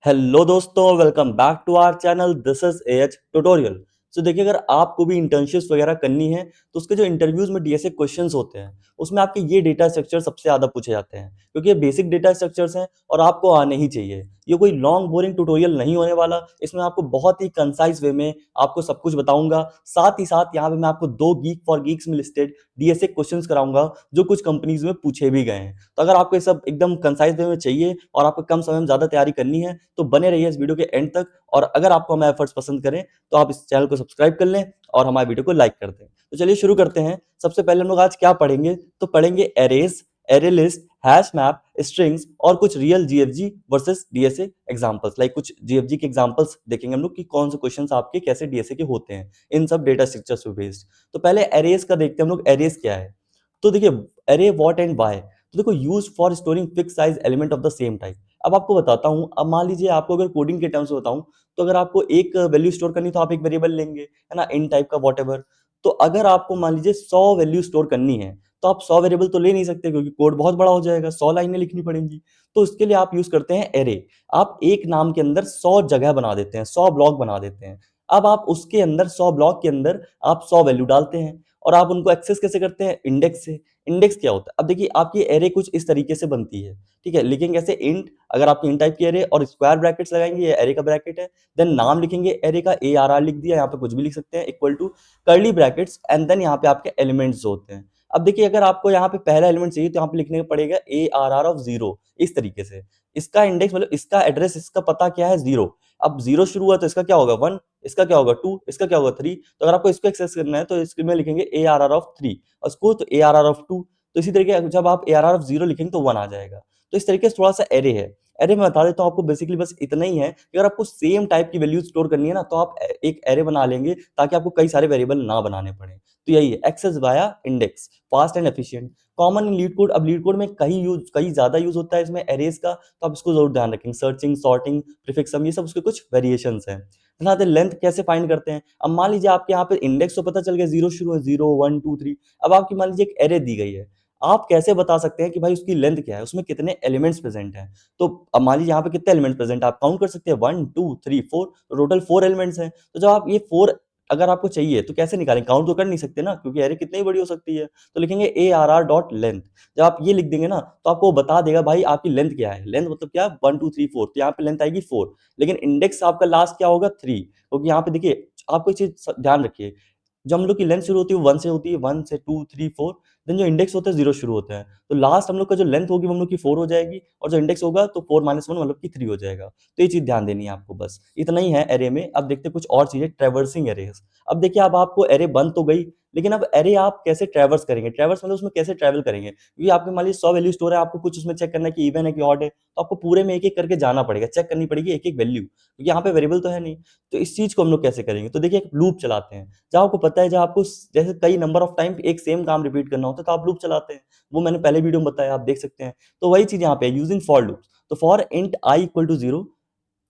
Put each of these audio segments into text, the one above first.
Hello दोस्तों, welcome back to our channel. This is ah tutorial. So देखिए, अगर आपको भी इंटर्नशिप्स वगैरह करनी है तो उसके जो इंटरव्यूज में डीएसए क्वेश्चंस होते हैं उसमें आपके ये डेटा स्ट्रक्चर सबसे ज्यादा पूछे जाते हैं, क्योंकि ये बेसिक डेटा स्ट्रक्चर्स हैं और आपको आने ही चाहिए। ये कोई लॉन्ग बोरिंग ट्यूटोरियल नहीं होने वाला। इसमें आपको बहुत ही कंसाइज वे में आपको सब कुछ बताऊंगा। साथ ही साथ यहाँ पे मैं आपको दो गीक फॉर गीक्स में लिस्टेड डीएसए क्वेश्चंस कराऊंगा जो कुछ कंपनीज में पूछे भी गए हैं। तो अगर आपको ये सब एकदम कंसाइज वे में चाहिए और आपको कम समय में ज्यादा तैयारी करनी है तो बने रहिए इस वीडियो के एंड तक। और अगर आपको हमारे एफर्ट्स पसंद करें तो आप इस चैनल को सब्सक्राइब कर लें और हमारे वीडियो को लाइक कर दें। तो चलिए शुरू करते हैं। सबसे पहले हम लोग आज क्या पढ़ेंगे, तो पढ़ेंगे arrays, array list, hash map, strings और कुछ real GFG versus DSA examples. Like कुछ जीएफजी के एग्जांपल्स देखेंगे हम लोग कि कौन से क्वेश्चंस आपके कैसे डीएसए के होते हैं इन सब डेटा स्ट्रक्चर्स पे बेस्ड। तो पहले एरेज का देखते हैं हम लोग। एरेज क्या है, तो देखिए एरे व्हाट एंड व्हाई। तो देखो, use for storing fix size element of the same type. अब आपको बताता हूँ। अब मान लीजिए आपको अगर कोडिंग के टर्म्स बताऊं तो अगर आपको एक वैल्यू स्टोर करनी तो आप एक वेरिएबल लेंगे, है ना, इन टाइप का वॉट। तो अगर आपको मान लीजिए 100 वैल्यू स्टोर करनी है तो आप 100 वेरिएबल तो ले नहीं सकते, क्योंकि कोड बहुत बड़ा हो जाएगा, 100 लाइनें लिखनी पड़ेंगी। तो उसके लिए आप यूज करते हैं एरे। आप एक नाम के अंदर 100 जगह बना देते हैं, 100 ब्लॉक बना देते हैं। अब आप उसके अंदर 100 ब्लॉक के अंदर आप 100 वैल्यू डालते हैं और आप उनको एक्सेस कैसे करते हैं, इंडेक्स से। इंडेक्स क्या होता है, अब देखिए आपकी एरे कुछ इस तरीके से बनती है। ठीक है, लिखेंगे ऐसे इंट, अगर आपकी इंट टाइप की एरे और स्क्वायर ब्रैकेट्स लगाएंगे, ये एरे का ब्रैकेट है। देन नाम लिखेंगे एरे का, ए आर आर लिख दिया, यहाँ पे कुछ भी लिख सकते हैं, equal to curly brackets and then यहाँ पे आपके एलिमेंट्स होते हैं। अब देखिए, अगर आपको यहाँ पे पहला एलिमेंट चाहिए तो यहाँ पे लिखने पड़ेगा A R R of zero, इस तरीके से। इसका इंडेक्स मतलब इसका एड्रेस, इसका पता क्या है, जीरो। अब जीरो शुरू हुआ तो इसका क्या होगा, वन, इसका क्या होगा, टू, इसका क्या होगा, थ्री। तो अगर आपको इसको एक्सेस करना है तो इसमें लिखेंगे A R R of three, और इसको तो A R R of two. तो इसी तरीके जब आप A R R of zero लिखेंगे तो वन आ जाएगा। तो इस तरीके से थोड़ा सा एरे है। एरे में बता देता हूँ आपको, बेसिकली बस इतना ही है कि अगर आपको सेम टाइप की वैल्यू स्टोर करनी है ना तो आप एक एरे बना लेंगे ताकि आपको कई सारे वेरिएबल ना बनाने पड़े। तो यही है access via index, fast and efficient, common in LeetCode. अब लीड कोड में कई ज्यादा यूज होता है इसमें एरेज का, तो आप इसको जरूर ध्यान रखेंगे। सर्चिंग, सॉर्टिंग, प्रीफिक्स सम, ये सब उसके कुछ वेरिएशंस हैं। बनाते लेंथ कैसे फाइंड करते हैं। अब मान लीजिए आपके यहाँ पे इंडेक्स तो पता चल गया, जीरो शुरू है, जीरो वन टू थ्री। अब आपकी मान लीजिए एक एरे दी गई है, आप कैसे बता सकते हैं कि भाई उसकी लेंथ क्या है, उसमें कितने एलिमेंट्स प्रेजेंट हैं। तो अब मान लीजिए यहाँ पे कितने एलिमेंट प्रेजेंट है, आप काउंट कर सकते हैं, वन टू थ्री फोर, तो टोटल फोर एलिमेंट्स हैं। तो जब आप ये फोर अगर आपको चाहिए तो कैसे निकालें, काउंट तो कर नहीं सकते ना, क्योंकि एरे कितनी बड़ी हो सकती है। तो लिखेंगे A R R dot length. जब आप ये लिख देंगे ना तो आपको वो बता देगा भाई आपकी लेंथ क्या है। लेंथ मतलब क्या, वन टू थ्री फोर, तो यहाँ पे लेंथ आएगी फोर। लेकिन इंडेक्स आपका लास्ट क्या होगा, थ्री, क्योंकि यहाँ पे देखिए आपको एक चीज ध्यान रखिए, जब हम लोग की लेंथ शुरू होती है वन से होती है, वन से टू थ्री फोर। देन जो इंडेक्स होता है जीरो शुरू होता है, तो लास्ट हम लोग का जो लेंथ होगी वो हम लोग की फोर हो जाएगी, और जो इंडेक्स होगा तो फोर माइनस वन मतलब की थ्री हो जाएगा। तो ये चीज ध्यान देनी है आपको, बस इतना ही है एरे में। अब देखते हैं कुछ और चीजें, ट्रेवर्सिंग एरेज। अब देखिए, अब आपको एरे बन तो गई, लेकिन अब एरे आप कैसे ट्रेवर्स करेंगे। ट्रेवर्स मतलब उसमें कैसे ट्रेवल करेंगे, क्योंकि आपके मान लीजिए 100 वैल्यू स्टोर है, आपको कुछ उसमें चेक करना है कि इवन है कि ऑड है, तो आपको पूरे में एक एक करके जाना पड़ेगा, चेक करनी पड़ेगी एक एक वैल्यू, क्योंकि यहाँ पे वेरिएबल तो है नहीं। तो इस चीज को हम लोग कैसे करेंगे, तो देखिए एक लूप चलाते हैं। जब आपको पता है, जब आपको जैसे कई नंबर ऑफ टाइम एक सेम काम रिपीट करना होता है तो आप लूप चलाते हैं। वो मैंने पहले वीडियो में बताया, आप देख सकते हैं। तो वही चीज यहाँ पे यूजिंग फॉर लूप। तो for int I equal to zero,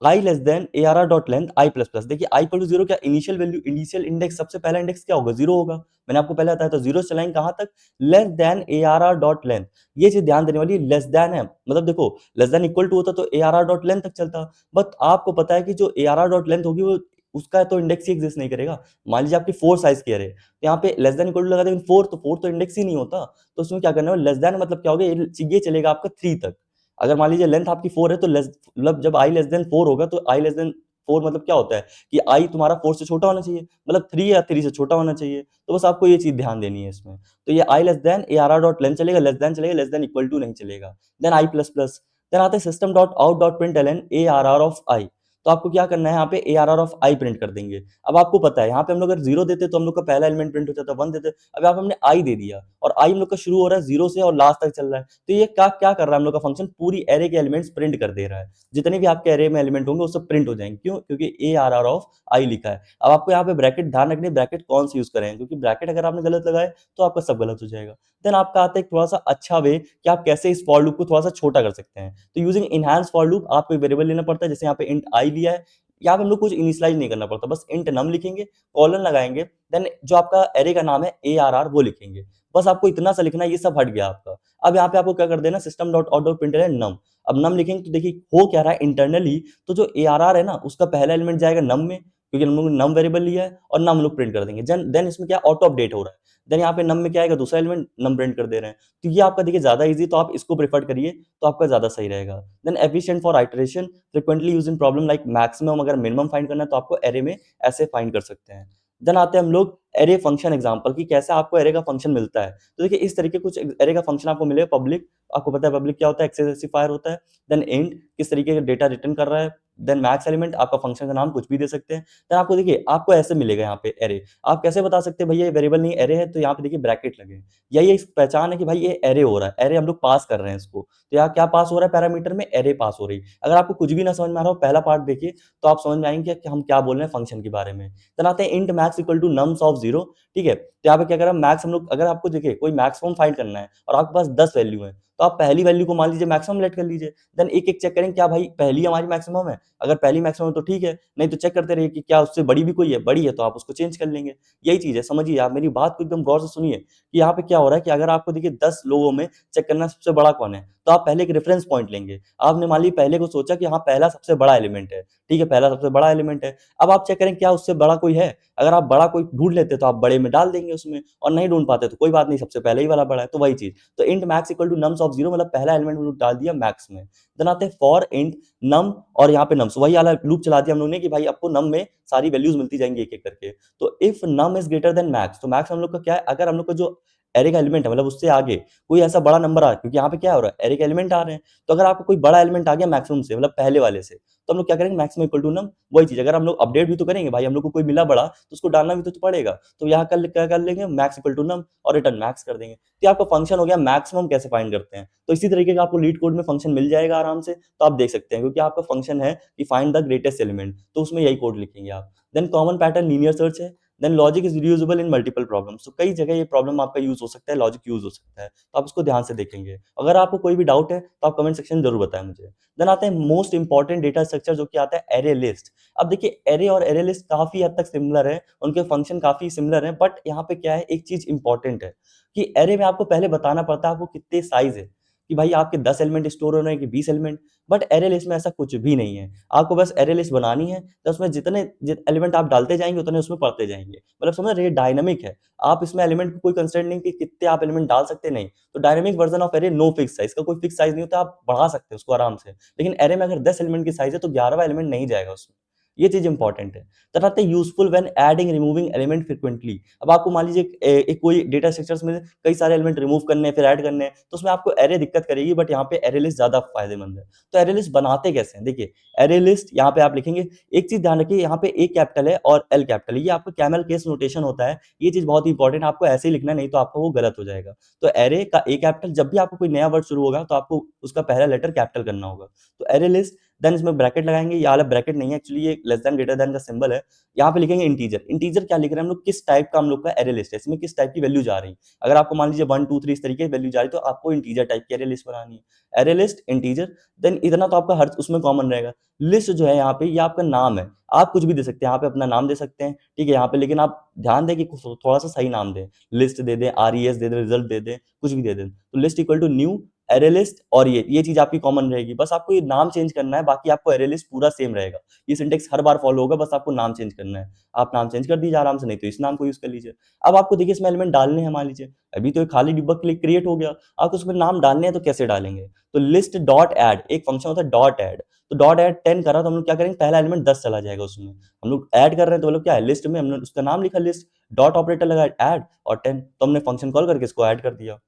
I less than A R R dot length I plus plus. देखिए आई इक्वल टू जीरो, क्या इनिशियल वैल्यू, इनिशियल इंडेक्स, सबसे पहला इंडेक्स क्या होगा, जीरो होगा। मैंने आपको पहले बताया, तो जीरो चलाएंगे कहां तक, less than A R R dot length. ये चीज ध्यान देने वाली, लेस देन है मतलब देखो, लेस देन इक्वल टू होता तो A R R dot length तक चलता। बट आपको पता है कि जो ए आर आर डॉट लेंथ होगी वो उसका तो इंडेक्स ही एग्जिस्ट नहीं करेगा। मान लीजिए आपकी फोर साइज की है, तो यहाँ पे लेस देन इक्वल टू लगा देंगे फोर, तो फोर तो इंडेक्स ही नहीं होता। तो उसमें क्या करना है, लेस देन मतलब क्या होगा, ये चलेगा आपका थ्री तक। अगर मान लीजिए लेंथ आपकी फोर है तो लेस मतलब जब आई लेस देन फोर होगा तो आई लेस देन फोर मतलब क्या होता है कि आई तुम्हारा फोर से छोटा होना चाहिए, मतलब थ्री या थ्री से छोटा होना चाहिए। तो बस आपको ये चीज ध्यान देनी है इसमें। तो ये i less than A R R dot length चलेगा, लेस देन चलेगा, लेस देन इक्वल टू नहीं चलेगा। Then i plus plus. Then आते हैं system dot out dot print L N A R R of i. तो आपको क्या करना है, यहाँ पे A R R of i print कर देंगे। अब आपको पता है यहाँ पे हम लोग अगर जीरो देते तो हम लोग का पहला एलिमेंट प्रिंट होता था, वन देते। अब यहाँ पे हमने आई दे दिया और आई हम लोग का शुरू हो रहा है जीरो से और लास्ट तक चल रहा है। तो ये क्या क्या कर रहा है, हम लोग का फंक्शन पूरी एरे के एलिमेंट्स प्रिंट कर दे रहा है। जितने भी आपके एरे में एलिमेंट होंगे वो सब प्रिंट हो जाएंगे। क्यों, क्योंकि ए आर आर ऑफ आई लिखा है। अब आपको यहाँ पे ब्रैकेट ध्यान रखने, ब्रैकेट कौन सी यूज करें, क्योंकि ब्रैकेट अगर आपने गलत लगाए तो आपका सब गलत हो जाएगा। देन आपका आता है एक थोड़ा सा अच्छा वे कि आप कैसे इस फॉर लूप को थोड़ा सा छोटा कर सकते हैं। तो यूजिंग इनहैंस फॉर लूप आपको एक वेरिएबल लेना पड़ता है, जैसे यहाँ पे इंट आई लिया है, यहाँ पे हम लोग कुछ इनिशियलाइज़ नहीं करना पड़ता, बस इंट नम लिखेंगे, कॉलन लगाएँगे, देन जो आपका एरे का नाम है ARR वो लिखेंगे। बस आपको इतना सा लिखना है, ये सब हट गया आपका। अब यहाँ पे आपको क्या कर देना system dot out dot println num. अब नम लिखेंगे तो देखिए हो क्या रहा है इंटरनली, तो जो ARR है ना उसका पहला एलिमेंट जाएगा नम में, क्योंकि हम लोग ने नम वेरिएबल लिया है और नम लोग प्रिंट कर देंगे। देन इसमें क्या ऑटो अपडेट हो रहा है। देन यहाँ पे नम में क्या आएगा दूसरा एलिमेंट नम प्रिंट कर दे रहे हैं। तो ये आपका देखिए ज़्यादा ईज़ी, तो आप इसको प्रेफर करिए तो आपका ज़्यादा सही रहेगा। Then efficient for iteration, frequently used in problem like maximum, अगर मिनिमम फाइंड करना है तो आपको एरे में ऐसे फाइंड कर सकते हैं। देन आते हैं हम लोग एरे फंक्शन एग्जांपल कि कैसे आपको एरे का फंक्शन मिलता है। तो देखिए इस तरीके कुछ एरे का फंक्शन आपको मिलेगा। पब्लिक, आपको पता है पब्लिक क्या होता है, एक्सेसिफायर होता है। देन इंट किस तरीके का डेटा रिटर्न कर रहा है। देन मैक्स एलिमेंट, आपका फंक्शन का नाम कुछ भी दे सकते हैं। देन आपको देखिए आपको ऐसे मिलेगा यहाँ पे एरे। आप कैसे बता सकते हैं भैया ये वेरिएबल नहीं एरे है, तो यहाँ पे देखिए ब्रैकेट लगे। यही एक पहचान है कि भाई ये एरे हो रहा है, एरे हम लोग पास कर रहे हैं इसको। तो यहाँ क्या पास हो रहा है पैरामीटर में, एरे पास हो रही है। अगर आपको कुछ भी ना समझ में आ रहा हो, पहला पार्ट देखिए तो आप समझ में आएंगे कि हम क्या बोल रहे हैं फंक्शन के बारे में। देन आते हैं int max equal to nums of 0। ठीक है, तो यहाँ पे क्या करा मैक्स हम लोग, अगर आपको देखिए कोई मैक्सिमम फाइंड करना है और आपके पास 10 वैल्यू है, तो आप पहली वैल्यू को मान लीजिए मैक्सिमम लेट कर लीजिए। देन एक-एक चेक करेंगे क्या भाई पहली हमारी मैक्सिमम है, अगर पहली मैक्सिमम है तो ठीक है, नहीं तो चेक करते रहिए कि क्या उससे बड़ी भी कोई है, बड़ी है तो आप उसको चेंज कर लेंगे। यही चीज़ है, समझिए आप मेरी बात को एकदम गौर से सुनिए कि यहाँ पे क्या हो रहा है कि अगर आपको देखिए 10 लोगों में चेक करना है सबसे बड़ा कौन है, तो आप पहले एक रेफरेंस पॉइंट लेंगे। आपने मान ली पहले को सोचा कि हाँ, पहला सबसे बड़ा एलिमेंट है, ठीक है, पहला सबसे बड़ा एलिमेंट है। अब आप चेक करें क्या उससे बड़ा कोई है, अगर आप बड़ा कोई ढूँढ लेते तो आप बड़े में डाल देंगे उसमें, और नहीं ढूँढ पाते तो कोई बात नहीं, सबसे पहले ही वाला बड़ा है, तो वही चीज़। तो int max equal to nums of 0, मतलब पहला एलिमेंट हम लोग डाल दिया मैक्स में। देन आते हैं फॉर इंट नम, और यहाँ पे नम्स, वही वाला लूप चला दिया हम लोग ने कि भाई आपको नम में सारी वैल्यूज़ मिलती जाएँगी एक-एक करके। तो if num is greater than max, तो मैक्स हम लोग का क्या है, अगर हम लोग का जो एरे का एलिमेंट है मतलब उससे आगे कोई ऐसा बड़ा नंबर आ रहा है, क्योंकि यहाँ पे क्या हो रहा है एरे के एलिमेंट आ रहे हैं, तो अगर आपको कोई बड़ा एलिमेंट आ गया मैक्सिमम से, मतलब पहले वाले से, तो हम लोग क्या करेंगे मैक्सिमम इक्वल टू नम। वही चीज़ अगर हम लोग अपडेट भी तो करेंगे भाई, हम लोग को कोई मिला बड़ा तो उसको डालना भी तो पड़ेगा, तो यहाँ कल क्या कर लेंगे मैक्स इक्वल टू नम और रिटर्न मैक्स कर देंगे। तो ये आपका फंक्शन हो गया मैक्सिमम कैसे फाइंड करते हैं। तो इसी तरीके का आपको लीड कोड में फंक्शन मिल जाएगा आराम से, तो आप देख सकते हैं क्योंकि आपका फंक्शन है कि फाइंड द ग्रेटेस्ट एलिमेंट, तो उसमें यही कोड लिखेंगे आप। Then common pattern linear search है। Then logic is reusable in multiple problems, तो कई जगह ये प्रॉब्लम आपका यूज हो सकता है, लॉजिक यूज हो सकता है, तो आप इसको ध्यान से देखेंगे। अगर आपको कोई भी डाउट है तो आप कमेंट सेक्शन में जरूर बताएं मुझे। देन आते हैं मोस्ट इंपॉर्टेंट डेटा स्ट्रक्चर जो कि आता है एरे लिस्ट। अब देखिए एरे और एरे लिस्ट काफी हद तक सिमिलर है, उनके फंक्शन काफी सिमिलर है, बट यहाँ पे क्या है एक चीज इंपॉर्टेंट है कि एरे में आपको पहले बताना पड़ता है आपको कितने साइज है, कि भाई आपके 10 एलिमेंट स्टोर हो रहे हैं कि 20 एलिमेंट। बट एरे लिस्ट में ऐसा कुछ भी नहीं है, आपको बस एरे लिस्ट बनानी है, तो उसमें जितने एलिमेंट आप डालते जाएंगे उतने उसमें पढ़ते जाएंगे, मतलब समझ रहे, डायनामिक है। आप इसमें एलिमेंट को कोई कंस्ट्रेंट नहीं कि कितने आप एलिमेंट डाल सकते, नहीं। तो dynamic version of array no fix size, इसका कोई फिक्स साइज नहीं होता, आप बढ़ा सकते हैं उसको आराम से। लेकिन एरे में अगर 10 एलिमेंट की साइज है तो 11वां एलिमेंट नहीं जाएगा उसमें, ये चीज इंपॉर्टेंट है। तब आते हैं useful when adding removing element frequently. अब आपको मान लीजिए एक कोई डेटा स्ट्रक्चर्स में कई सारे एलिमेंट रिमूव करने हैं फिर ऐड करने हैं, तो उसमें आपको एरे दिक्कत करेगी, बट यहाँ पे एरे लिस्ट ज्यादा फायदेमंद है। तो एरे लिस्ट बनाते कैसे हैं, देखिए एरे लिस्ट यहाँ पे आप लिखेंगे, एक चीज ध्यान रखिए यहाँ पे ए कैपिटल है और एल कैपिटल है, ये आपका कैमल केस नोटेशन होता है, ये चीज बहुत इंपॉर्टेंट है, आपको ऐसे ही लिखना है, नहीं तो आपका वो गलत हो जाएगा। तो एरे का ए कैपिटल, जब भी आपको कोई नया वर्ड शुरू होगा तो आपको उसका पहला लेटर कैपिटल करना होगा। तो एरे लिस्ट, देन इसमें ब्रैकेट लगाएंगे, ये वाला ब्रैकेट नहीं है एक्चुअली, ये लेस देन ग्रेटर देन का सिंबल है। यहाँ पे लिखेंगे इंटीजर। इंटीजर क्या लिख रहे हैं हम लोग, किस टाइप का हम लोग का एरे लिस्ट है, इसमें किस टाइप की वैल्यू जा रही है। अगर आपको मान लीजिए 1 2 3 इस तरीके की वैल्यू जा रही है, तो आपको इंटीजर टाइप की एरे लिस्ट बनानी है। एरे लिस्ट इंटीजर, देन इतना तो आपका हर उसमें कॉमन रहेगा। लिस्ट जो है यहाँ पे ये आपका नाम है, आप कुछ भी दे सकते हैं, यहाँ पे अपना नाम दे सकते हैं, ठीक है यहाँ पे, लेकिन आप ध्यान दें कि थोड़ा सा सही नाम दें। लिस्ट दे दें, RES दे दें, रिजल्ट दे दें, कुछ भी दे दें। तो list equal to new array list, और ये चीज आपकी कॉमन रहेगी, बस आपको ये नाम चेंज करना है, बाकी आपको एरे लिस्ट पूरा सेम रहेगा। ये सिंटेक्स हर बार फॉलो होगा, बस आपको नाम चेंज करना है। आप नाम चेंज कर दीजिए आराम से, नहीं तो इस नाम को यूज कर लीजिए। अब आपको देखिए इसमें एलिमेंट डालने हैं, मान लीजिए अभी तो एक खाली डिब्बा क्लिक क्रिएट हो गया, आपको उसमें नाम डालने हैं, तो कैसे डालेंगे। तो लिस्ट डॉट ऐड, एक फंक्शन होता है डॉट ऐड, तो डॉट ऐड 10 करा तो हम लोग क्या करेंगे, पहला एलिमेंट 10 चला जाएगा उसमें। हम लोग ऐड कर रहे हैं तो मतलब क्या है, लिस्ट में हमने उसका नाम लिखा लिस्ट, डॉट ऑपरेटर लगा ऐड और 10, तो हमने फंक्शन कॉल करके इसको ऐड कर दिया।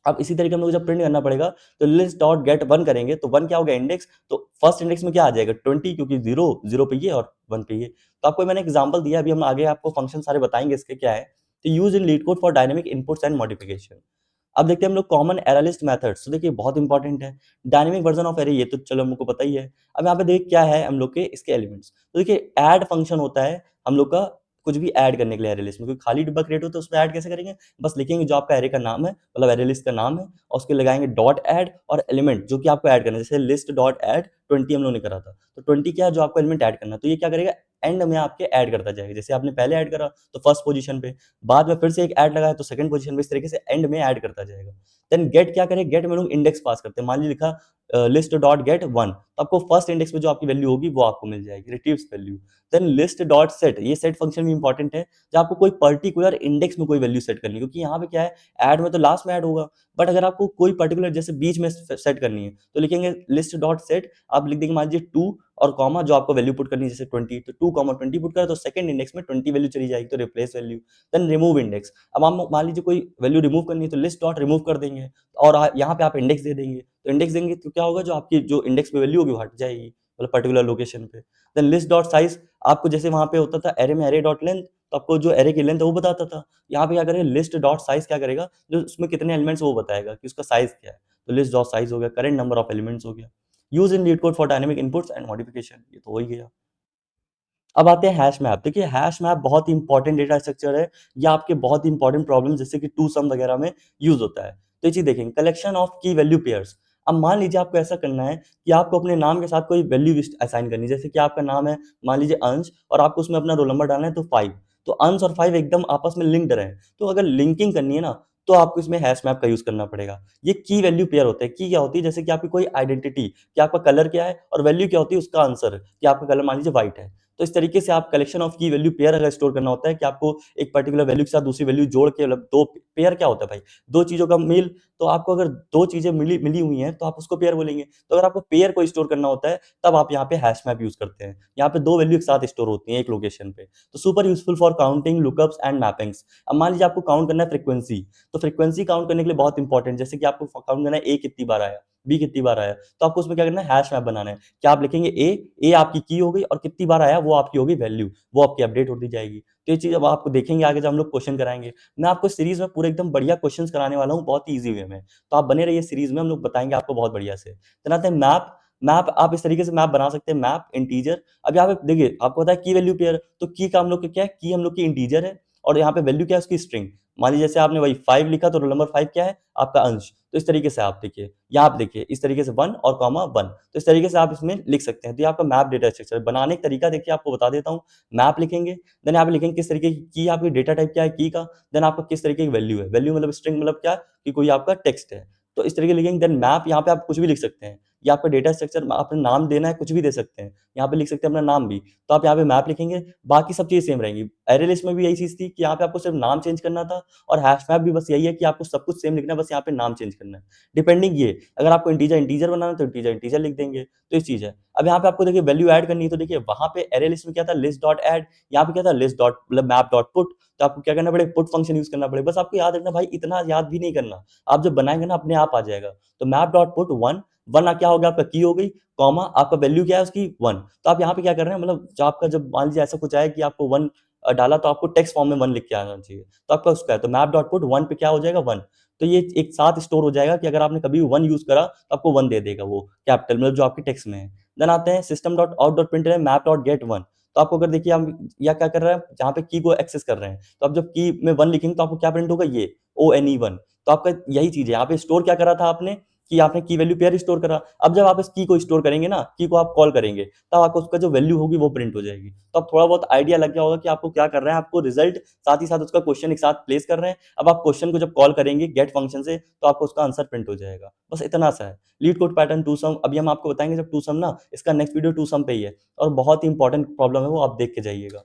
अब इसी तरीके हम लोग जब प्रिंट करना पड़ेगा, तो लिस्ट डॉट गेट 1 करेंगे, तो 1 क्या हो गया इंडेक्स, तो फर्स्ट इंडेक्स में क्या आ जाएगा 20, क्योंकि 0 0 पे ये और 1 पे ये। तो आपको मैंने एग्जांपल दिया, अभी हम आगे आपको फंक्शन सारे बताएंगे इसके क्या है। तो use in leet code for dynamic inputs and modification. अब देखते हैं हम लोग कॉमन एरे लिस्ट मेथड्स, तो देखिए बहुत इंपॉर्टेंट है। डायनेमिक वर्जन ऑफ एरे, ये तो चलो हमको पता ही है। अब यहाँ पे देखिए क्या है हम लोग के इसके एलिमेंट्स, तो देखिए ऐड फंक्शन होता है हम लोग का कुछ भी ऐड करने के लिए एरे लिस्ट में, क्योंकि खाली डिब्बा क्रिएट होता है उसमें ऐड कैसे करेंगे, बस लिखेंगे जो आपका एरे का नाम है, मतलब एरे लिस्ट का नाम है, और उसके लगाएंगे डॉट ऐड और एलिमेंट जो कि आपको ऐड करना है, जैसे लिस्ट डॉट ऐड 20 हम लोगों ने करा था, तो 20 क्या है जो आपको एलिमेंट ऐड करना है, तो ये क्या करेगा एंड में आपके ऐड करता जाएगा, जैसे आपने पहले ऐड करा तो फर्स्ट पोजीशन पे, बाद में फिर से एक ऐड लगाया तो सेकंड पोजीशन पे, इस तरीके से एंड में ऐड करता जाएगा। देन गेट क्या करें, गेट में लोग इंडेक्स पास करते हैं, मान लीजिए लिखा लिस्ट डॉट गेट 1, तो आपको फर्स्ट इंडेक्स में जो आपकी वैल्यू होगी वो आपको मिल जाएगी, retrieves value. Then list dot set, ये सेट फंक्शन भी इंपॉर्टेंट है, जब आपको कोई पर्टिकुलर इंडेक्स में कोई वैल्यू सेट करनी है, क्योंकि यहाँ पे क्या है ऐड में तो लास्ट में ऐड होगा, बट अगर आपको कोई पर्टिकुलर जैसे बीच में सेट करनी है तो लिखेंगे लिस्ट डॉट सेट, आप लिख देंगे मान लीजिए 2 और कॉमा जो आपको वैल्यू पुट करनी है जैसे 20, तो 2 कॉमा 20 पुट करा तो सेकंड इंडेक्स में 20 वैल्यू चली जाएगी, तो replace value. Then remove index, अब आप मान लीजिए कोई वैल्यू रिमूव करनी है तो लिस्ट डॉट रिमूव कर देंगे, और यहाँ पे आप इंडेक्स दे देंगे, तो इंडेक्स देंगे तो क्या होगा जो आपकी जो इंडेक्स पे वैल्यू होगी वो हट जाएगी, मतलब पर्टिकुलर लोकेशन पे। देन लिस्ट डॉट साइज, आपको जैसे वहां पे होता था एरे में एरे डॉट लेंथ, तो आपको जो एरे की लेंथ है वो बताता था, यहाँ पे क्या करेगा लिस्ट डॉट साइज क्या करेगा, जो उसमें कितने एलिमेंट्स वो बताएगा कि उसका साइज क्या है, तो लिस्ट डॉट साइज हो गया, करेंट नंबर ऑफ एलिमेंट्स हो गया। Use in leet code for dynamic inputs and modification, ये तो हो ही गया। अब आते हैं हैश मैप। देखिए हैश मैप बहुत ही इंपॉर्टेंट डेटा स्ट्रक्चर है, या आपके बहुत ही इंपॉर्टेंट प्रॉब्लम जैसे कि टू सम वगैरह में यूज होता है। तो ये चीज देखेंगे, कलेक्शन ऑफ की वैल्यू पेयर्स। अब मान लीजिए आपको ऐसा करना है कि आपको अपने नाम के साथ कोई वैल्यू असाइन करनी है, जैसे कि आपका नाम है मान लीजिए अंश, और आपको उसमें अपना रोल नंबर डालना है तो 5, तो अंश और 5 एकदम आपस में लिंक्ड रहे, तो अगर लिंकिंग करनी है ना तो आपको इसमें हैश मैप का यूज करना पड़ेगा। ये की वैल्यू पेयर होता है, की क्या होती है, जैसे कि आपकी कोई आइडेंटिटी कि आपका कलर क्या है, और वैल्यू क्या होती है उसका आंसर कि आपका कलर मान लीजिए व्हाइट है, तो इस तरीके से आप कलेक्शन ऑफ की वैल्यू पेयर अगर स्टोर करना होता है कि आपको एक पर्टिकुलर वैल्यू के साथ दूसरी वैल्यू जोड़ के, मतलब दो पेयर क्या होता है भाई, दो चीजों का मेल, तो आपको अगर दो चीजें मिली मिली हुई हैं तो आप उसको पेयर बोलेंगे, तो अगर आपको पेयर को स्टोर करना होता है तब आप यहाँ पे हैश मैप यूज करते हैं, यहाँ पे दो वैल्यू एक साथ स्टोर होती हैं एक लोकेशन पे, तो super useful for counting lookups and mappings. अब मान लीजिए आपको काउंट करना है फ्रीक्वेंसी, तो फ्रीक्वेंसी काउंट करने के लिए बहुत इंपॉर्टेंट, जैसे कि आपको काउंट करना है ए कितनी बार आया, बी कितनी बार आया, तो आपको उसमें क्या करना है हैश मैप बनाना है, क्या आप लिखेंगे ए आपकी की हो गई, और कितनी बार आया वो आपकी होगी वैल्यू, वो आपकी अपडेट होती जाएगी। तो ये चीज़ अब आपको देखेंगे आगे जब हम लोग क्वेश्चन कराएँगे। मैं आपको सीरीज़ में पूरे एकदम बढ़िया क्वेश्चंस कराने वाला हूँ बहुत ही ईज़ी वे में। तो आप बने रहिए सीरीज़ में, हम लोग बताएँगे आपको बहुत बढ़िया से। देन आते हैं मैप। मैप आप इस तरीके से मैप बना सकते हैं, मैप इंटीजर। अब यहाँ पे देखिए आपको पता है की वैल्यू पेयर, तो की का हम लोग का क्या है, की हम लोग की इंटीजर है, और यहाँ पे वैल्यू क्या है उसकी स्ट्रिंग। मान लीजिए जैसे आपने वही 5 लिखा तो रोल नंबर 5 क्या है आपका अंश। तो इस तरीके से आप देखिए, यहाँ आप देखिए इस तरीके से 1 और कॉमा 1, तो इस तरीके से आप इसमें लिख सकते हैं। तो ये आपका मैप डेटा स्ट्रक्चर बनाने का तरीका देखिए आपको बता देता हूँ। मैप लिखेंगे, देन यहाँ पे लिखेंगे किस तरीके की आपकी डेटा टाइप क्या है की का, देन आपका किस तरीके की वैल्यू है, वैल्यू मतलब स्ट्रिंग मतलब क्या कि कोई आपका टेक्स्ट है। तो इस तरीके लिखेंगे, देन मैप यहाँ पे आप कुछ भी लिख सकते हैं। ये आपका डेटा स्ट्रक्चर अपना नाम देना है कुछ भी दे सकते हैं। यहाँ पे लिख सकते हैं अपना नाम भी। तो आप यहाँ पे मैप लिखेंगे, बाकी सब चीज़ सेम रहेंगी। एरे लिस्ट में भी यही चीज़ थी कि यहाँ पे आपको सिर्फ नाम चेंज करना था, और हैश मैप भी बस यही है कि आपको सब कुछ सेम लिखना है, बस यहाँ पे नाम चेंज करना है। डिपेंडिंग ये, अगर आपको इंटीजर इंटीजर बनाना है तो इंटीजर इंटीजर लिख देंगे, तो ये चीज़ है। अब यहाँ पे आपको देखिए वैल्यू ऐड करनी है, तो देखिए वहाँ पे एरे लिस्ट में क्या था लिस्ट डॉट ऐड, यहाँ पे क्या था लिस्ट डॉट मतलब मैप डॉट पुट, तो आपको क्या करना पड़ेगा पुट फंक्शन यूज़ करना पड़ेगा। बस आपको याद रखना भाई, इतना याद भी नहीं करना, आप जब बनाएँगे ना अपने आप आ जाएगा। तो मैप डॉट पुट 1, 1 क्या हो गया आपका की हो गई, कॉमा आपका वैल्यू क्या है उसकी 1। तो आप यहाँ पे क्या कर रहे हैं, मतलब जो आपका जब मान लीजिए ऐसा कुछ आया कि आपको 1 डाला तो आपको टेक्स्ट फॉर्म में 1 लिख के आना चाहिए, तो आपका उसका है, तो मैप डॉट पुट 1 पे क्या हो जाएगा 1। तो ये एक साथ स्टोर हो जाएगा कि अगर आपने कभी 1 यूज़ करा तो आपको 1 दे देगा वो कैपिटल मतलब जो आपके टेक्स्ट में है। देन आते हैं system dot out dot println map dot gate 1। तो आपको अगर देखिए हम या क्या कर रहे हैं, जहाँ पे की को एक्सेस कर रहे हैं, तो आप जब की में 1 लिखेंगे तो आपको क्या प्रिंट होगा ये ONE1। तो आपका यही चीज़ है, यहाँ पे स्टोर क्या करा था आपने कि आपने की वैल्यू पेयर स्टोर करा। अब जब आप इस की को स्टोर करेंगे ना, की को आप कॉल करेंगे, तब आपको उसका जो वैल्यू होगी वो प्रिंट हो जाएगी। तो अब थोड़ा बहुत आइडिया लग गया होगा कि आपको क्या कर रहे हैं, आपको रिजल्ट साथ ही साथ उसका क्वेश्चन एक साथ प्लेस कर रहे हैं। अब आप क्वेश्चन को जब कॉल करेंगे गेट फंक्शन से, तो आपको उसका आंसर प्रिंट हो जाएगा। बस इतना सा है। Leet code pattern to some अभी हम आपको बताएंगे जब टू सम ना, इसका नेक्स्ट वीडियो टू सम पे ही है, और बहुत ही इंपॉर्टेंट प्रॉब्लम है वो, आप देख के जाइएगा।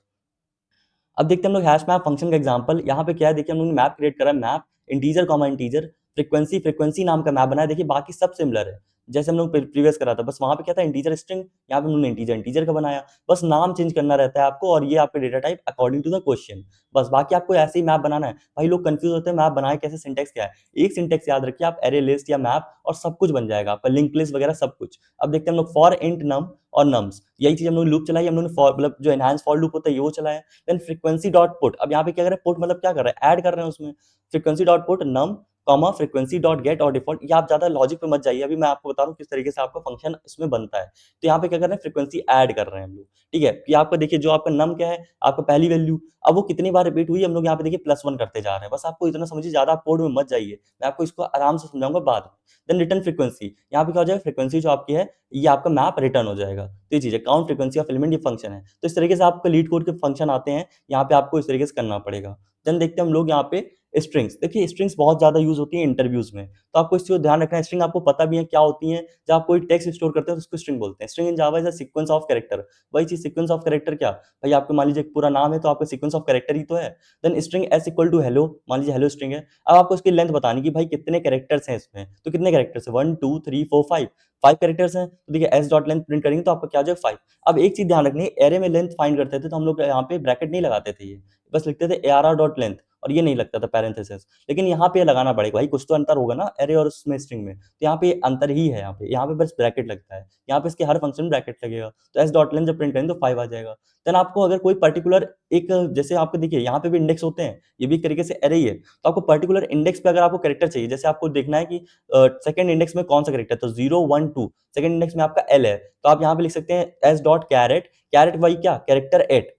अब देखते हैं हम लोग हैश मैप फंक्शन का एग्जांपल। यहाँ पे क्या है, देखिए हम लोगों ने मैप क्रिएट करा है, map integer comma integer frequency frequency नाम का मैप बनाया। देखिए बाकी सब सिमिलर है, जैसे हम लोग प्रीवियस करा था, बस वहाँ पे क्या था इंटीजर स्ट्रिंग, यहाँ पे हम लोगों ने इंटीजर इंटीजर का बनाया। बस नाम चेंज करना रहता है आपको, और ये आपका data type according to the question. बस बाकी आपको ऐसे ही मैप बनाना है। भाई लोग कंफ्यूज होते हैं मैप बनाए कैसे, सिंटेक्स क्या है। एक सिंटेक्स याद रखिए आप, एरे लिस्ट या मैप, और सब कुछ बन जाएगा आपका, लिंक लिस्ट वगैरह सब कुछ। अब देखते हैं हम लोग फॉर इंट नम और नम्स, यही चीज हम लोग लूप चलाई, हम लोग ने फॉर मतलब जो एनहांस फॉर लूप होता है ये वो चलाया। देन फ्रीक्वेंसी डॉट पुट, अब यहाँ पे क्या कर रहे हैं, पुट मतलब क्या कर रहे हैं, ऐड कर रहे हैं उसमें। फ्रीक्वेंसी डॉट पुट नम कॉमा फ्रीक्वेंसी डॉट गेट और डिफॉल्ट। ये आप ज़्यादा लॉजिक पे मत जाइए, अभी मैं आपको बता रहा हूँ किस तरीके से आपका फंक्शन इसमें बनता है। तो यहाँ पे क्या कर रहे हैं, फ्रीक्वेंसी ऐड कर रहे हैं हम लोग, ठीक है। कि आपका देखिए जो आपका नम क्या है, आपका पहली वैल्यू, अब वो कितनी बार रिपीट हुई हम लोग यहाँ पे देखिए +1 करते जा रहे हैं। बस आपको इतना समझिए, ज़्यादा आप कोड में मत जाइए, मैं आपको इसको आराम से समझाऊंगा बाद में। देन रिटर्न फ्रीक्वेंसी, यहाँ पे क्या हो जाएगा, फ्रीक्वेंसी जो आपकी है ये आपका मैप रिटर्न हो जाएगा। तो ये चीज़ है, काउंट फ्रीक्वेंसी ऑफ एलिमेंट, ये फंक्शन है। तो इस तरीके से आपका लीड कोड के फंक्शन आते हैं, यहाँ पे आपको इस तरीके से करना पड़ेगा। देन देखते हैं हम लोग यहाँ पे स्ट्रिंग्स। देखिए स्ट्रिंग्स बहुत ज़्यादा यूज़ होती हैं इंटरव्यूज़ में, तो आपको इस चीज़ को ध्यान रखना है। स्ट्रिंग आपको पता भी है क्या होती हैं, जब आप कोई टेक्स्ट स्टोर करते हैं तो उसको स्ट्रिंग बोलते हैं। String in Java is a sequence of character. वही चीज़ सीक्वेंस ऑफ कैरेक्टर क्या? भाई आपको मान लीजिए एक पूरा नाम है तो आपका सीक्वेंस ऑफ कैरेक्टर ही तो है। Then string S equal to hello, मान लीजिए हेलो स्ट्रिंग है। अब आपको उसकी लेंथ बतानी कि भाई कितने कैरेक्टर्स हैं इसमें, तो कितने कैरेक्टर्स हैं, 1 2 3 4 5, 5 कैरेक्टर्स हैं। तो देखिए एस डॉट लेंथ प्रिंट करेंगे तो आपका क्या आ जाएगा, 5। अब एक चीज़ ध्यान रखनी है, एरे में लेंथ फाइंड करते थे तो हम लोग यहाँ पे ब्रैकेट नहीं लगाते थे, ये बस लिखते थे ARR डॉट लेंथ, और ये नहीं लगता था पैरेंथेसिस। लेकिन यहाँ पे लगाना पड़ेगा भाई, कुछ तो अंतर होगा ना एरे और उसमें स्ट्रिंग में। तो यहाँ पे अंतर ही है, यहाँ पे बस ब्रैकेट लगता है, यहाँ पे इसके हर फंक्शन में ब्रैकेट लगेगा। तो एस डॉट लेंथ जब प्रिंट करेंगे तो 5 आ जाएगा। देन आपको अगर कोई पर्टिकुलर एक, जैसे आपको देखिए यहाँ पे भी इंडेक्स होते हैं, ये भी एक तरीके से एरे ही है। तो आपको पर्टिकुलर इंडेक्स पे अगर आपको कैरेक्टर चाहिए, जैसे आपको देखना है कि सेकंड इंडेक्स में कौन सा कैरेक्टर है, तो 0 1 2 सेकंड इंडेक्स में आपका एल है, तो आप यहाँ पे लिख सकते हैं एस डॉट कैरेट, कैरेट वही क्या, कैरेक्टर 8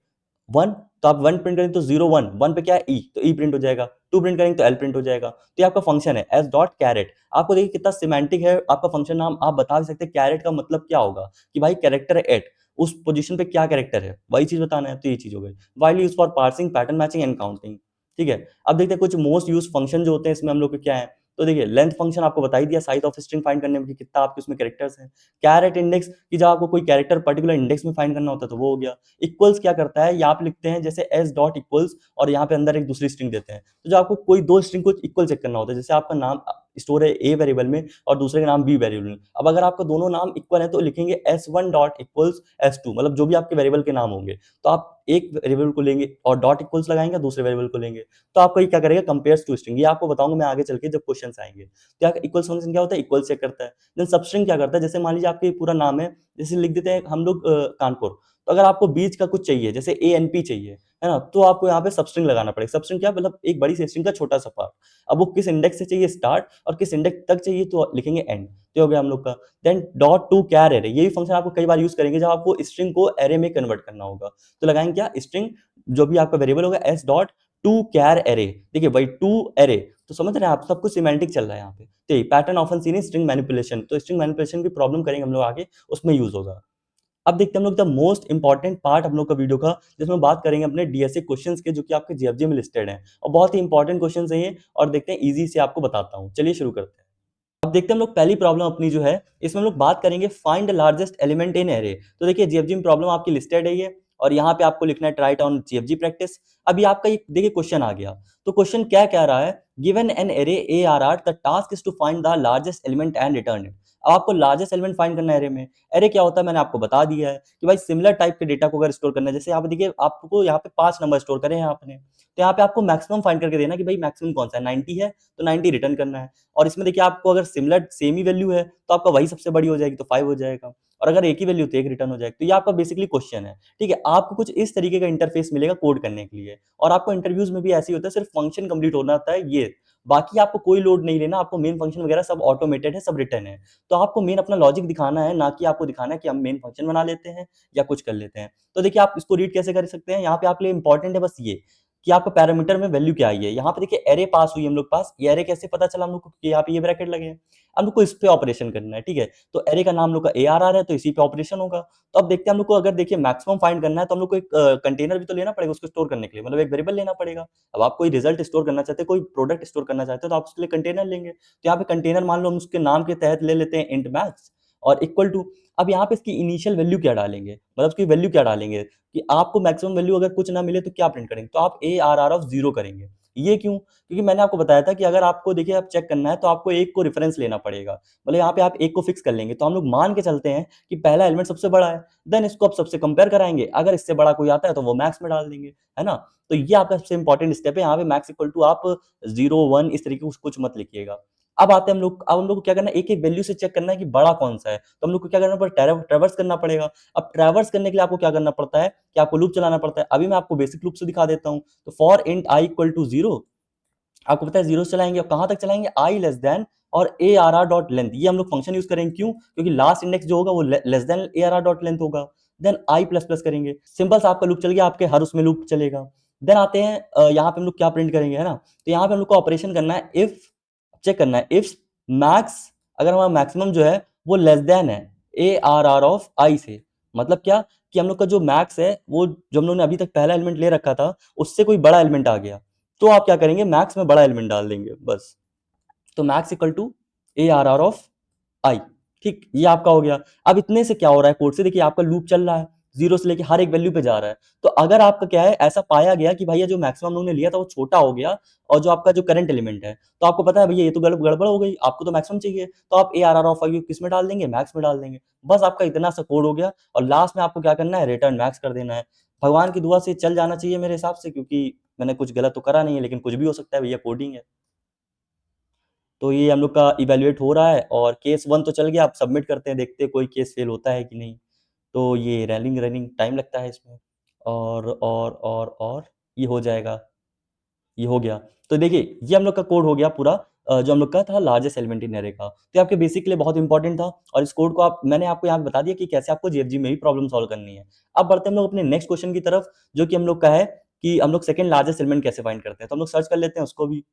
1, तो आप 1 प्रिंट करेंगे तो 0 1, 1 पे क्या है ई, तो ई प्रिंट हो जाएगा। 2 प्रिंट करेंगे तो एल प्रिंट हो जाएगा। तो ये आपका फंक्शन है एस डॉट कैरेट। आपको देखिए कितना सिमेंटिक है आपका फंक्शन नाम, आप बता भी सकते हैं कैरेट का मतलब क्या होगा, कि भाई कैरेक्टर 8 उस पोजीशन पे क्या कैरेक्टर है, वही चीज बताना है। तो ये चीज हो गई। While use for parsing, pattern matching and counting, ठीक है। अब देखते हैं कुछ मोस्ट यूज फंक्शन जो होते हैं इसमें हम लोग के क्या है। तो देखिए लेंथ फंक्शन आपको बता ही दिया, साइज ऑफ स्ट्रिंग फाइंड करने में कि कितना आपके उसमें कैरेक्टर्स हैं। कैरेट इंडेक्स की जब आपको कोई कैरेक्टर पर्टिकुलर इंडेक्स में फाइंड करना होता है तो वो हो गया। इक्वल्स क्या करता है, यहाँ पे लिखते हैं जैसे एस डॉट इक्वल्स, और यहाँ पे अंदर एक दूसरी स्ट्रिंग देते हैं। तो जब आपको कोई दो स्ट्रिंग को इक्वल चेक करना होता है, जैसे आपका नाम स्टोर है ए वेरिएबल में और दूसरे का नाम बी वेरिएबल में, अब अगर आपका दोनों नाम इक्वल है तो लिखेंगे S1 डॉट इक्वल्स S2, मतलब जो भी आपके वेरिएबल के नाम होंगे, तो आप एक वेरिएबल को लेंगे और डॉट इक्वल्स लगाएंगे, दूसरे वेरिएबल को लेंगे, तो आपको ये क्या करेगा, कंपेयर्स टू स्ट्रिंग। ये आपको बताऊंगा मैं आगे चल के जब क्वेश्चंस आएंगे। तो इक्वल्स फंक्शन क्या होता है, इक्वल चेक करता है। देन सबस्ट्रिंग क्या करता है, जैसे मान लीजिए आपके पूरा नाम है, जैसे लिख देते हैं हम लोग कानपुर, तो अगर आपको बीच का कुछ चाहिए, जैसे ANP चाहिए, है ना, तो आपको यहाँ पे सबस्ट्रिंग लगाना पड़ेगा। सबस्ट्रिंग क्या, मतलब एक बड़ी सी स्ट्रिंग का छोटा सा पार्ट। अब वो किस इंडेक्स से चाहिए, स्टार्ट, और किस इंडेक्स तक चाहिए तो लिखेंगे एंड। तो हो गया हम लोग का। Then dot to char array, ये भी फंक्शन आपको कई बार यूज करेंगे जब आपको स्ट्रिंग को एरे में कन्वर्ट करना होगा। तो लगाएंगे क्या, स्ट्रिंग जो भी आपका वेरिएबल होगा S dot to char array. देखिए भाई टू एरे, तो समझ रहे हैं आप, सब कुछ सिमेंटिक चल रहा है यहाँ पे। तो pattern often seen in string manipulation, तो स्ट्रिंग मैनिपुलेशन की प्रॉब्लम करेंगे हम लोग आगे, उसमें यूज होगा। अब देखते हैं हम लोग द मोस्ट इंपॉर्टेंट पार्ट हम लोग का वीडियो का, जिसमें बात करेंगे अपने डीएसए क्वेश्चंस के, जो कि आपके जीएफजी में लिस्टेड हैं, और बहुत ही इंपॉर्टेंट क्वेश्चंस हैं ये, और देखते हैं इजी से आपको बताता हूँ। चलिए शुरू करते हैं। अब देखते हैं हम लोग पहली प्रॉब्लम अपनी जो है, इसमें हम लोग बात करेंगे find the largest element in array. तो देखिए जीएफजी में प्रॉब्लम आपकी लिस्टेड है ये, और यहाँ पे आपको लिखना है ट्राइट ऑन जीएफजी प्रैक्टिस। अभी आपका ये देखिए क्वेश्चन आ गया, तो क्वेश्चन क्या कह रहा है, given an array ARR the task is to find the largest element and return it. अब आपको लार्जेस्ट एलिमेंट फाइंड करना है एरे में। एरे क्या होता है मैंने आपको बता दिया है, कि भाई सिमिलर टाइप के डेटा को अगर स्टोर करना है, जैसे यहाँ पे देखिए आपको यहाँ पे 5 नंबर स्टोर करे हैं आपने, तो यहाँ पे आपको मैक्सिमम फाइंड करके देना कि भाई मैक्सिमम कौन सा है, 90 है तो 90 रिटर्न करना है। और इसमें देखिए आपको अगर सिमिलर सेम ही वैल्यू है तो आपका वही सबसे बड़ी हो जाएगी, तो 5 हो जाएगा, और अगर एक ही वैल्यू तो एक रिटर्न हो जाएगा। तो ये आपका बेसिकली क्वेश्चन है, ठीक है। आपको कुछ इस तरीके का इंटरफेस मिलेगा कोड करने के लिए, और आपको इंटरव्यूज में भी ऐसे ही होता है, सिर्फ फंक्शन कंप्लीट होना होता है ये, बाकी आपको कोई लोड नहीं लेना। आपको मेन फंक्शन वगैरह सब ऑटोमेटेड है, सब रिटर्न है। तो आपको मेन अपना लॉजिक दिखाना है, ना कि आपको दिखाना है कि हम मेन फंक्शन बना लेते हैं या कुछ कर लेते हैं। तो देखिए आप इसको रीड कैसे कर सकते हैं, यहाँ पे आपके लिए इंपॉर्टेंट है बस ये, कि आपका पैरामीटर में वैल्यू क्या आई है। यहाँ पे देखिए एरे पास हुई हम लोग पास, ये एरे कैसे पता चला हम लोग को, कि यहाँ पे ये ब्रैकेट लगे हैं। हम लोग को इस पे ऑपरेशन करना है, ठीक है। तो एरे का नाम हम लोग का ARR है, तो इसी पे ऑपरेशन होगा। तो अब देखते हैं हम लोग को, अगर देखिए मैक्सिमम फाइंड करना है तो हम लोग को एक कंटेनर भी तो लेना पड़ेगा उसको स्टोर करने के लिए, मतलब एक वेरिएबल लेना पड़ेगा। अब आप कोई रिजल्ट स्टोर करना चाहते हैं, कोई प्रोडक्ट स्टोर करना चाहते हैं, तो आप उसके लिए कंटेनर लेंगे। तो यहाँ पे कंटेनर मान लो हम उसके नाम के तहत ले लेते हैं इंट मैक्स, और इक्वल टू, अब यहाँ पे इसकी इनिशियल वैल्यू क्या डालेंगे, मतलब उसकी वैल्यू क्या डालेंगे, कि आपको मैक्सिमम वैल्यू अगर कुछ ना मिले तो क्या प्रिंट करेंगे, तो आप ARR ऑफ 0 करेंगे। ये क्यों, क्योंकि मैंने आपको बताया था कि अगर आपको देखिए आप चेक करना है तो आपको एक को रेफरेंस लेना पड़ेगा, मतलब यहाँ पे आप एक को फिक्स कर लेंगे। तो हम लोग मान के चलते हैं कि पहला एलिमेंट सबसे बड़ा है, देन इसको आप सबसे कंपेयर कराएंगे, अगर इससे बड़ा कोई आता है तो वो मैक्स में डाल देंगे, है ना। तो ये आपका सबसे इंपॉर्टेंट स्टेप है। यहाँ पे मैक्स इक्वल टू आप 0 1 इस तरीके कुछ मत लिखिएगा। अब आते हैं हम लोग, अब हम लोग को क्या करना है, एक एक वैल्यू से चेक करना है कि बड़ा कौन सा है। तो हम लोग को क्या करना पड़ेगा, ट्रैवर्स करना पड़ेगा। अब ट्रैवर्स करने के लिए आपको क्या करना पड़ता है, कि आपको लूप चलाना पड़ता है। अभी मैं आपको बेसिक लूप से दिखा देता हूँ। तो for int i equal to 0, आपको पता है जीरो से चलाएंगे और कहां तक चलाएंगे, आई लेस देन और ए आर आर डॉट लेंथ, ये हम लोग फंक्शन यूज करेंगे, क्यों, क्योंकि लास्ट इंडेक्स जो होगा वो less than A R R dot length होगा। देन आई प्लस प्लस करेंगे, सिंपल सा आपका लूप चल गया, आपके हर उसमें लूप चलेगा। देन आते हैं यहाँ पे हम लोग क्या प्रिंट करेंगे, है ना, तो यहाँ पे हम लोग को ऑपरेशन करना है, इफ चेक करना है, इफ मैक्स, अगर हमारा मैक्सिमम जो है वो लेस देन है ए आर आर ऑफ आई से, मतलब क्या, कि हम लोग का जो मैक्स है वो जो हम लोग ने अभी तक पहला एलिमेंट ले रखा था उससे कोई बड़ा एलिमेंट आ गया, तो आप क्या करेंगे, मैक्स में बड़ा एलिमेंट डाल देंगे बस। तो max equal to A R R of i, ठीक, ये आपका हो गया। अब इतने से क्या हो रहा है, कोड से देखिए आपका लूप चल रहा है, जीरो से लेके हर एक वैल्यू पे जा रहा है। तो अगर आपका क्या है, ऐसा पाया गया कि भैया जो मैक्सिमम लोगों ने लिया था वो छोटा हो गया, और जो आपका जो करंट एलिमेंट है, तो आपको पता है भैया ये तो गड़बड़ हो गई, आपको तो मैक्सिमम चाहिए, तो आप ए आर आर ऑफ आई किस में डाल देंगे, मैक्स में डाल देंगे। बस आपका इतना सा कोड हो गया, और लास्ट में आपको क्या करना है, रिटर्न मैक्स कर देना है। भगवान की दुआ से चल जाना चाहिए मेरे हिसाब से, क्योंकि मैंने कुछ गलत तो करा नहीं है, लेकिन कुछ भी हो सकता है भैया, कोडिंग है। तो ये हम लोग का इवैल्यूएट हो रहा है, और केस 1 तो चल गया, आप सबमिट करते हैं, देखते हैं कोई केस फेल होता है कि नहीं। तो ये रनिंग रनिंग टाइम लगता है इसमें, और ये हो जाएगा, ये हो गया। तो देखिए ये हम लोग का कोड हो गया पूरा, जो हम लोग का था लार्जेस्ट एलिमेंट इन एरे का, तो ये आपके बेसिक के लिए बहुत इंपॉर्टेंट था, और इस कोड को आप, मैंने आपको यहाँ पे बता दिया कि कैसे आपको जेएफजी में ही प्रॉब्लम सॉल्व करनी है। अब बढ़ते हैं हम लोग अपने नेक्स्ट क्वेश्चन की तरफ, जो कि हम लोग का है कि हम लोग सेकंड लार्जेस्ट एलिमेंट कैसे फाइंड करते हैं, तो हम लोग सर्च कर लेते हैं उसको भी।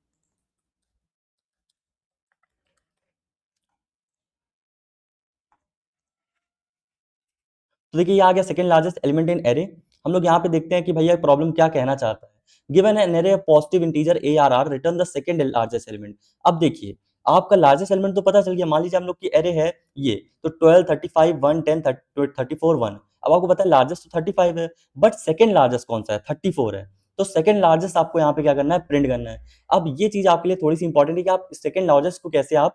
तो देखिए ये आ गया second largest element in array. हम लोग यहाँ पे देखते हैं कि भैया प्रॉब्लम क्या कहना चाहता है। Given an array positive integer A R R, return the second largest element. अब देखिए आपका लार्जेस्ट एलिमेंट तो पता चल गया, मान लीजिए हम लोग की एरे है ये, तो 12 35 1 10 34 1। अब आपको पता है लार्जेस्ट तो 35 है, बट सेकंड लार्जेस्ट कौन सा है, 34 है। तो सेकंड लार्जेस्ट आपको यहाँ पे क्या करना है, प्रिंट करना है। अब ये चीज आपके लिए थोड़ी सी इंपॉर्टेंट है कि आप सेकंड लार्जेस्ट को कैसे आप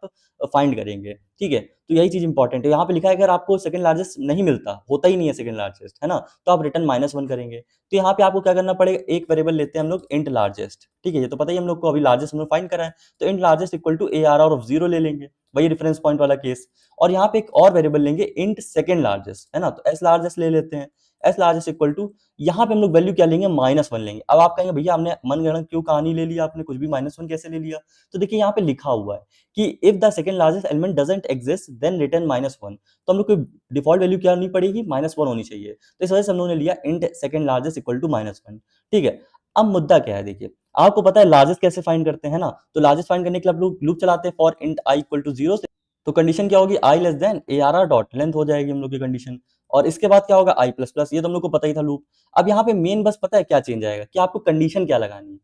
फाइंड करेंगे, ठीक है। तो यही चीज इंपॉर्टेंट है, यहाँ पे लिखा है अगर आपको सेकंड लार्जेस्ट नहीं मिलता, होता ही नहीं है सेकंड लार्जेस्ट, है ना, तो आप रिटर्न -1 करेंगे। तो यहाँ पे आपको क्या करना पड़ेगा, एक वेरिएबल लेते हैं हम लोग इंट लार्जेस्ट, ठीक है, ये तो पता ही हम लोग को, अभी लार्जेस्ट हमने फाइंड करा है, तो int largest equal to A R R of 0 ले लेंगे, वही रेफरेंस पॉइंट वाला केस। और यहाँ पे एक और वेरिएबल लेंगे इंट सेकंड लार्जेस्ट, है ना, तो एस लार्जेस्ट ले लेते हैं। एस लार्जेस्ट इक्वल टू, यहाँ पे हम लोग वैल्यू क्या लेंगे, -1 लेंगे। अब आप कहेंगे भैया हमने मनगढ़ंत क्यों कहानी ले लिया आपने, कुछ भी -1 कैसे ले लिया। तो देखिए यहाँ पे लिखा हुआ है कि if the second largest element doesn't exist then return -1। तो हम लोग को डिफॉल्ट वैल्यू क्या होनी पड़ेगी, -1 होनी चाहिए। तो इस वजह से हम लोगों ने लिया int second largest equal to -1, ठीक है। अब मुद्दा क्या है, देखिए आपको पता है लार्जेस्ट कैसे फाइंड करते हैं ना, तो लार्जेस्ट फाइंड करने के लिए आप लोग लूप चलाते हैं for int I equal to 0 से। तो कंडीशन क्या होगी, i less than A R R dot length हो जाएगी हम लोग की कंडीशन। और इसके बाद क्या होगा, आई प्लस प्लस, ये तो हम लोग को पता ही था लूप। अब यहाँ पे मेन बस पता है क्या चेंज आएगा, कि आपको कंडीशन क्या लगानी है।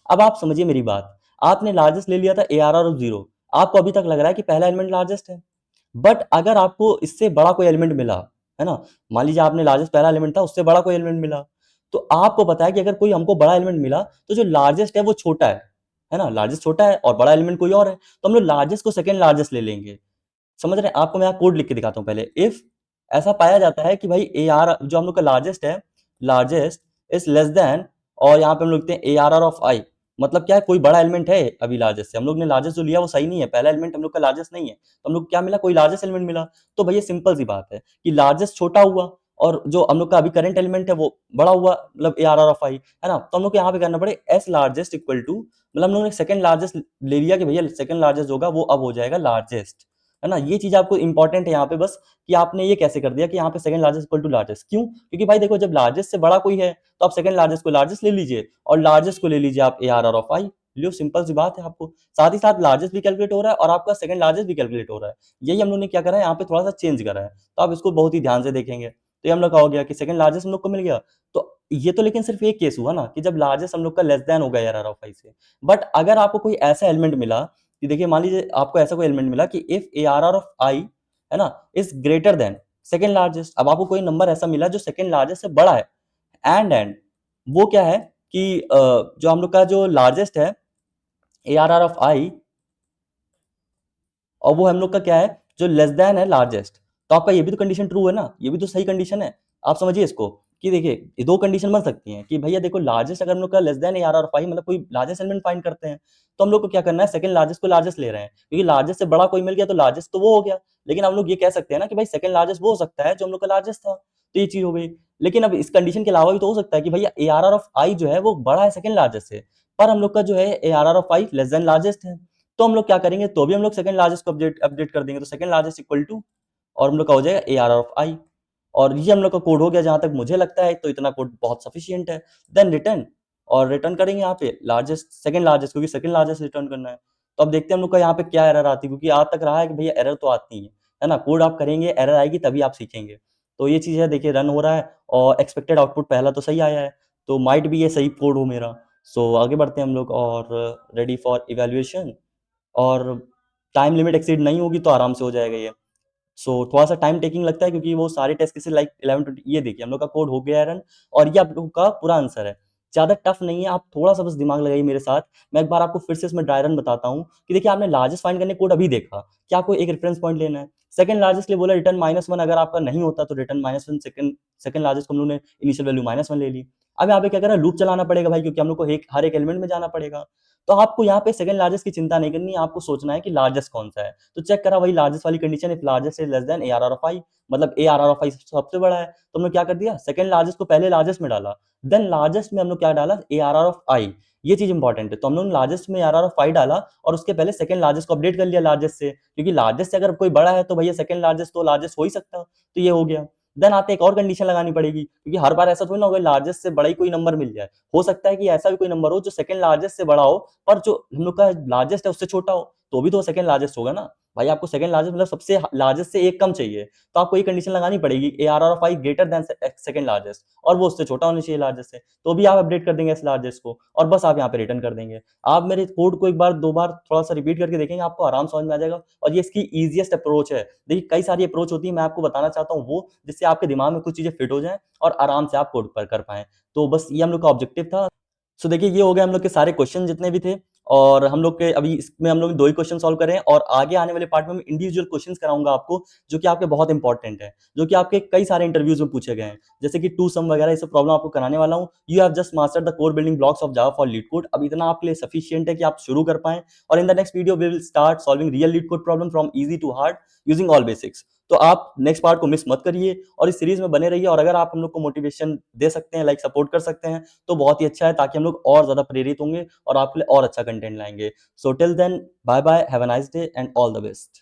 अब आप समझिए मेरी बात, आपने लार्जेस्ट ले लिया था ए आर आर ऑफ 0, आपको अभी तक लग रहा है कि पहला एलिमेंट लार्जेस्ट है, बट अगर आपको इससे बड़ा कोई एलिमेंट मिला, है ना, मान लीजिए आपने लार्जेस्ट पहला एलिमेंट था, उससे बड़ा कोई एलिमेंट मिला, तो आपको पता है कि अगर कोई हमको बड़ा एलिमेंट मिला, तो जो लार्जेस्ट है वो छोटा है ना, लार्जेस्ट छोटा है और बड़ा एलिमेंट कोई और है, तो हम लोग लार्जेस्ट को सेकंड लार्जेस्ट ले लेंगे। समझ रहे हैं, आपको मैं यहाँ कोड लिख के दिखाता हूँ पहले। इफ ऐसा पाया जाता है कि भाई ए आर जो हम लोग का लार्जेस्ट है, लार्जेस्ट इज लेस देन, और यहाँ पे हम लोग लिखते हैं ए आर आर ऑफ आई, मतलब क्या है, कोई बड़ा एलिमेंट है अभी लार्जेस्ट से, हम लोग ने लार्जेस्ट जो लिया वो सही नहीं है, पहला एलिमेंट हम लोग का लार्जेस्ट नहीं है, तो हम लोग क्या मिला, कोई लार्जेस्ट एलिमेंट मिला। तो भैया सिंपल सी बात है कि लार्जेस्ट छोटा हुआ, और जो हम लोग का अभी करंट एलिमेंट है वो बड़ा हुआ, मतलब ए आर आर ऑफ आई, है ना, तो हम लोग को यहाँ पे करना पड़े एस लार्जेस्ट इक्वल टू, मतलब हम लोग ने सेकंड लार्जेस्ट ले लिया कि भैया सेकंड लार्जेस्ट होगा वो अब हो जाएगा लार्जेस्ट, है ना। ये चीज आपको इंपॉर्टेंट है यहाँ पे बस, कि आपने ये कैसे कर दिया कि यहाँ पे second largest equal to largest, क्यों, क्योंकि भाई देखो जब लार्जेस्ट से बड़ा कोई है, तो आप सेकंड लार्जेस्ट को लार्जेस्ट ले लीजिए, और लार्जेस्ट को ले लीजिए आप A R R of i, लियो, सिंपल सी बात है। आपको साथ ही साथ लार्जेस्ट भी कैलकुलेट हो रहा है और आपका सेकंड लार्जेस्ट भी कैलकुलेट हो रहा है, यही हम लोग ने क्या करा है, यहाँ पे थोड़ा सा चेंज करा है, तो आप इसको बहुत ही ध्यान से देखेंगे। तो ये हम लोग का हो गया कि सेकंड लार्जेस्ट हम लोग को मिल गया। तो ये तो लेकिन सिर्फ एक केस हुआ ना, कि जब लार्जेस्ट हम लोग का लेस देन हो गया ए आर आर ऑफ आई से, बट अगर आपको कोई ऐसा एलिमेंट मिला कि देखिए मान लीजिए आपको ऐसा कोई एलिमेंट मिला कि if A R R of i, है ना, is greater than second largest, अब आपको कोई नंबर ऐसा मिला जो सेकंड लार्जेस्ट से बड़ा है, एंड वो क्या है कि जो हम लोग का जो लार्जेस्ट है ए आर आर ऑफ आई, और वो हम लोग का क्या है, जो लेस देन है लार्जेस्ट, तो आपका ये भी तो कंडीशन ट्रू है ना, ये भी तो सही कंडीशन है। आप समझिए इसको, कि देखिए ये दो कंडीशन बन सकती हैं कि भैया देखो लार्जेस्ट अगर हम लोग का less than A R R five, मतलब कोई लार्जेस्ट एलिमेंट फाइंड करते हैं, तो हम लोग को क्या करना है, सेकंड लार्जेस्ट को लार्जेस्ट ले रहे हैं, क्योंकि लार्जेस्ट से बड़ा कोई मिल गया तो लार्जेस्ट तो वो हो गया, लेकिन हम लोग ये कह सकते हैं ना कि भाई सेकंड लार्जेस्ट वो हो सकता है जो हम लोग का लार्जेस्ट था, तो ये चीज हो गई। लेकिन अब इस कंडीशन के अलावा भी तो हो सकता है कि भैया ए आर आर ऑफ आई जो है वो बड़ा है सेकंड लार्जेस्ट से, पर हम लोग का जो है ARR of I less then largest है, तो हम लोग क्या करेंगे, तो भी हम लोग सेकंड लार्जेस्ट को अपडेट अपडेट कर देंगे, तो सेकंड लार्जेस्ट इक्वल टू और हम लोग का हो जाएगा ARR ऑफ आई, और ये हम लोग का कोड हो गया जहाँ तक मुझे लगता है, तो इतना कोड बहुत सफिशिएंट है। देन रिटर्न, और रिटर्न करेंगे यहाँ पे लार्जेस्ट, सेकंड लार्जेस्ट, क्योंकि सेकंड लार्जेस्ट रिटर्न करना है। तो अब देखते हैं हम लोग का यहाँ पे क्या एरर आती है, क्योंकि आज तक रहा है कि भैया एरर तो आती है ना? कोड आप करेंगे, एरर आएगी तभी आप सीखेंगे। तो ये चीज़ है, देखिए रन हो रहा है और एक्सपेक्टेड आउटपुट पहला तो सही आया है, तो माइट भी ये सही कोड हो मेरा। सो आगे बढ़ते हैं हम लोग, और रेडी फॉर इवैल्यूएशन, और टाइम लिमिट एक्सीड नहीं होगी तो आराम से हो जाएगा ये। थोड़ा-सा टाइम टेकिंग लगता है, क्योंकि वो सारे टेस्ट केसेस लाइक 11-20, ये देखिए हम लोग का कोड हो गया है रन, और ये आप लोगों का पूरा आंसर है। ज़्यादा टफ नहीं है, आप थोड़ा-सा बस दिमाग लगाइए मेरे साथ। मैं एक बार आपको फिर से इसमें ड्राई रन बताता हूँ कि देखिए आपने लार्जेस्ट फाइंड करने कोड अभी देखा, कि आपको एक रेफरेंस पॉइंट लेना है। सेकंड लार्जेस्ट के लिए बोला रिटर्न -1, अगर आपका नहीं होता तो रिटर्न -1, सेकंड सेकंड लार्जेस्ट को हम लोगों ने इनिशियल वैल्यू -1 ले ली। अब यहाँ पे क्या करना है, लूप चलाना पड़ेगा भाई, क्योंकि हम लोग को एक हर एक एलिमेंट में जाना पड़ेगा। तो आपको यहाँ पे सेकंड लार्जेस्ट की चिंता नहीं करनी है, आपको सोचना है कि लार्जेस्ट कौन-सा है। तो चेक करा, वही लार्जेस्ट वाली condition, if largest is less than ARR of i, मतलब ARR ऑफ आई सबसे बड़ा है, तो हमने क्या कर दिया, सेकंड लार्जेस्ट को पहले लार्जेस्ट में डाला, देन लार्जेस्ट में हम लोग क्या डाला, ARR ऑफ आई। ये चीज़ इंपॉर्टेंट है, तो हम लोग ने लार्जेस्ट में ARR ऑफ आई डाला, और उसके पहले सेकंड लार्जेस्ट को अपडेट कर लिया लार्जेस्ट से, क्योंकि लार्जेस्ट से अगर कोई बड़ा है तो भैया सेकंड लार्जेस्ट तो लार्जेस्ट हो ही सकता है, तो ये हो गया। देन आते एक और कंडीशन लगानी पड़ेगी, क्योंकि हर बार ऐसा थोड़ी ना होगा लार्जेस्ट से बड़ा ही कोई नंबर मिल जाए। हो सकता है कि ऐसा भी कोई नंबर हो जो सेकंड लार्जेस्ट से बड़ा हो, पर जो हम लोग का लार्जेस्ट है उससे छोटा हो, तो भी तो सेकंड लार्जेस्ट होगा ना। भाई आपको सेकंड लार्जेस्ट मतलब सबसे लार्जेस्ट से एक कम चाहिए, तो आपको ये कंडीशन लगानी पड़ेगी, ARR of I greater than second largest, और वो उससे छोटा होना चाहिए लार्जेस्ट से, तो भी आप अपडेट कर देंगे इस लार्जेस्ट को, और बस आप यहाँ पे रिटर्न कर देंगे। आप मेरे कोड को एक बार दो बार थोड़ा सा रिपीट करके देखेंगे, आपको आराम समझ में आ जाएगा, और ये इसकी ईजिएस्ट अप्रोच है। देखिए कई सारी अप्रोच होती है, मैं आपको बताना चाहता हूँ वो, जिससे आपके दिमाग में कुछ चीजें फिट हो जाएं और आराम से आप कोड पर कर पाएं। तो बस ये हम लोग का ऑब्जेक्टिव था। सो देखिए ये हो गए हम लोग के सारे क्वेश्चन जितने भी थे, और हम लोग के अभी इसमें हम लोग ने 2 ही क्वेश्चन सॉल्व करे हैं, और आगे आने वाले पार्ट में मैं इंडिविजुअल क्वेश्चंस कराऊँगा आपको, जो कि आपके बहुत इंपॉर्टेंट हैं, जो कि आपके कई सारे इंटरव्यूज़ में पूछे गए हैं। जैसे कि टू सम वगैरह, ये सब प्रॉब्लम आपको कराने वाला हूँ। You have just mastered the core building blocks of Java for leet code. अब इतना आपके लिए सफिशिएंट है कि आप शुरू कर पाएँ, और in the next video we will start solving real LeetCode problem from easy to hard using all basics. तो आप नेक्स्ट पार्ट को मिस मत करिए, और इस सीरीज़ में बने रहिए, और अगर आप हम लोग को मोटिवेशन दे सकते हैं, लाइक सपोर्ट कर सकते हैं, तो बहुत ही अच्छा है, ताकि हम लोग और ज़्यादा प्रेरित होंगे और आपके लिए और अच्छा कंटेंट लाएँगे। So till then, bye bye, have a nice day and all the best.